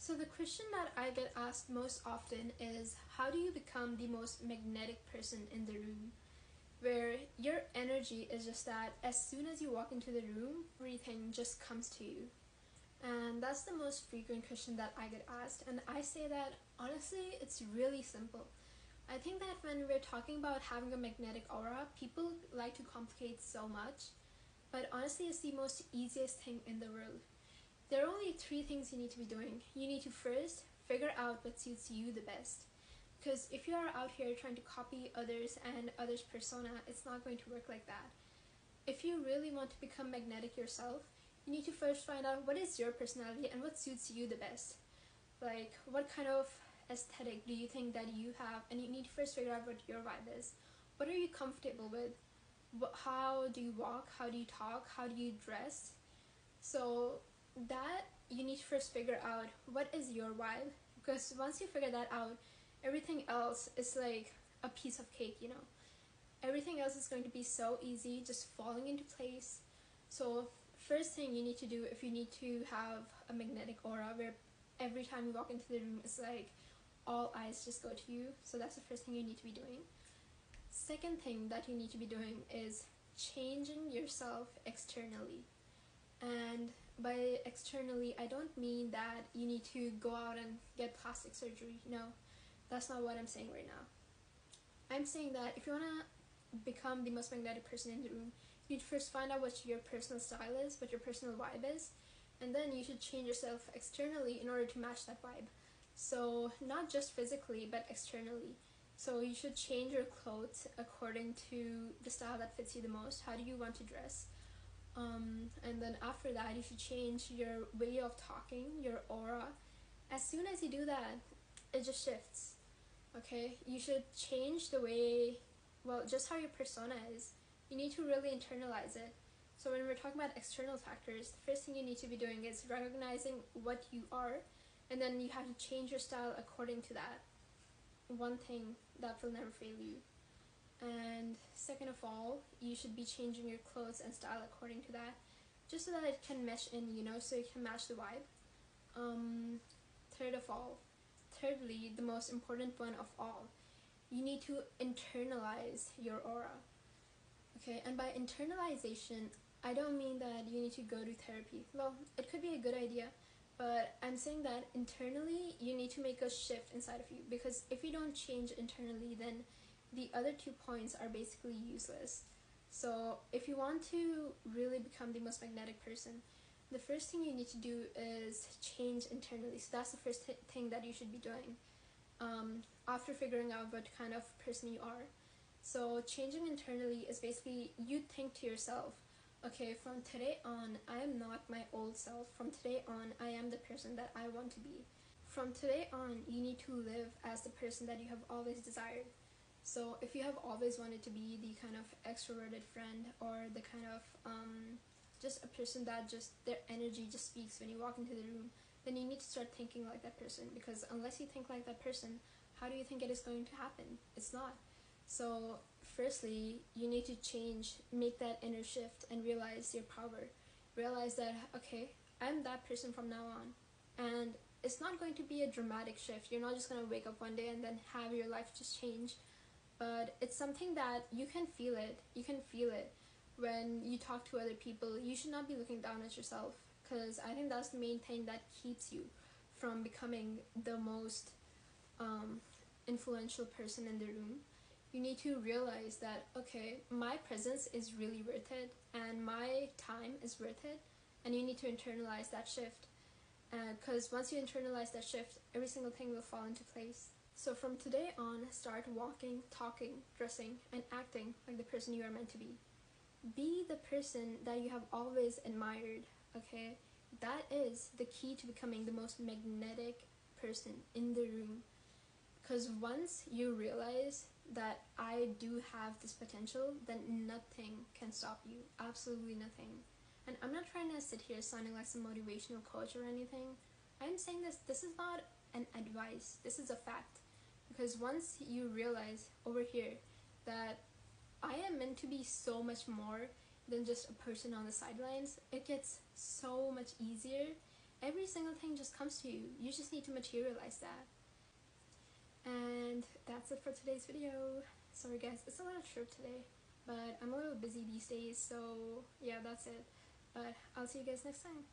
So the question that I get asked most often is, how do you become the most magnetic person in the room? Where your energy is just that as soon as you walk into the room, everything just comes to you. And that's the most frequent question that I get asked. And I say that honestly, it's really simple. I think that when we're talking about having a magnetic aura, people like to complicate so much. But honestly, it's the most easiest thing in the world. There are only three things you need to be doing. You need to first figure out what suits you the best. Because if you are out here trying to copy others and others' persona, it's not going to work like that. If you really want to become magnetic yourself, you need to first find out what is your personality and what suits you the best. Like, what kind of aesthetic do you think that you have? And you need to first figure out what your vibe is. What are you comfortable with? How do you walk? How do you talk? How do you dress? So that you need to first figure out what is your vibe, because once you figure that out, everything else is like a piece of cake, everything else is going to be so easy, just falling into place. So first thing you need to do, if you need to have a magnetic aura where every time you walk into the room it's like all eyes just go to you, so that's the first thing you need to be doing. Second thing that you need to be doing is changing yourself externally. And by externally, I don't mean that you need to go out and get plastic surgery. No, that's not what I'm saying right now. I'm saying that if you want to become the most magnetic person in the room, you need to first find out what your personal style is, what your personal vibe is, and then you should change yourself externally in order to match that vibe. So not just physically, but externally. So you should change your clothes according to the style that fits you the most. How do you want to dress? And then after that, you should change your way of talking, your aura. As soon as you do that, it just shifts. Okay, you should change the way, well, just how your persona is. You need to really internalize it. So when we're talking about external factors, the first thing you need to be doing is recognizing what you are, and then you have to change your style according to that. One thing that will never fail you. And second of all, you should be changing your clothes and style according to that, just so that it can mesh in, so it can match the vibe. Thirdly, the most important one of all, you need to internalize your aura. Okay, and by internalization, I don't mean that you need to go to therapy. Well, it could be a good idea, but I'm saying that internally, you need to make a shift inside of you, because if you don't change internally, then the other 2 points are basically useless. So if you want to really become the most magnetic person, the first thing you need to do is change internally. So that's the first thing that you should be doing after figuring out what kind of person you are. So changing internally is basically, you think to yourself, okay, from today on, I am not my old self. From today on, I am the person that I want to be. From today on, you need to live as the person that you have always desired. So if you have always wanted to be the kind of extroverted friend, or the kind of just a person that just their energy just speaks when you walk into the room, then you need to start thinking like that person, because unless you think like that person, how do you think it is going to happen? It's not. So firstly, you need to change, make that inner shift, and realize your power. Realize that, okay, I'm that person from now on. And it's not going to be a dramatic shift. You're not just going to wake up one day and then have your life just change. But it's something that you can feel it. You can feel it when you talk to other people. You should not be looking down at yourself, because I think that's the main thing that keeps you from becoming the most influential person in the room. You need to realize that, okay, my presence is really worth it, and my time is worth it, and you need to internalize that shift. Because once you internalize that shift, every single thing will fall into place. So from today on, start walking, talking, dressing, and acting like the person you are meant to be. Be the person that you have always admired, okay? That is the key to becoming the most magnetic person in the room. Because once you realize that I do have this potential, then nothing can stop you. Absolutely nothing. And I'm not trying to sit here sounding like some motivational coach or anything. I'm saying this is not an advice. This is a fact. Because once you realize over here that I am meant to be so much more than just a person on the sidelines, it gets so much easier, every single thing just comes to you. You just need to materialize that. And that's it for today's video. Sorry guys, it's a little short today, but I'm a little busy these days, so yeah, that's it. But I'll see you guys next time.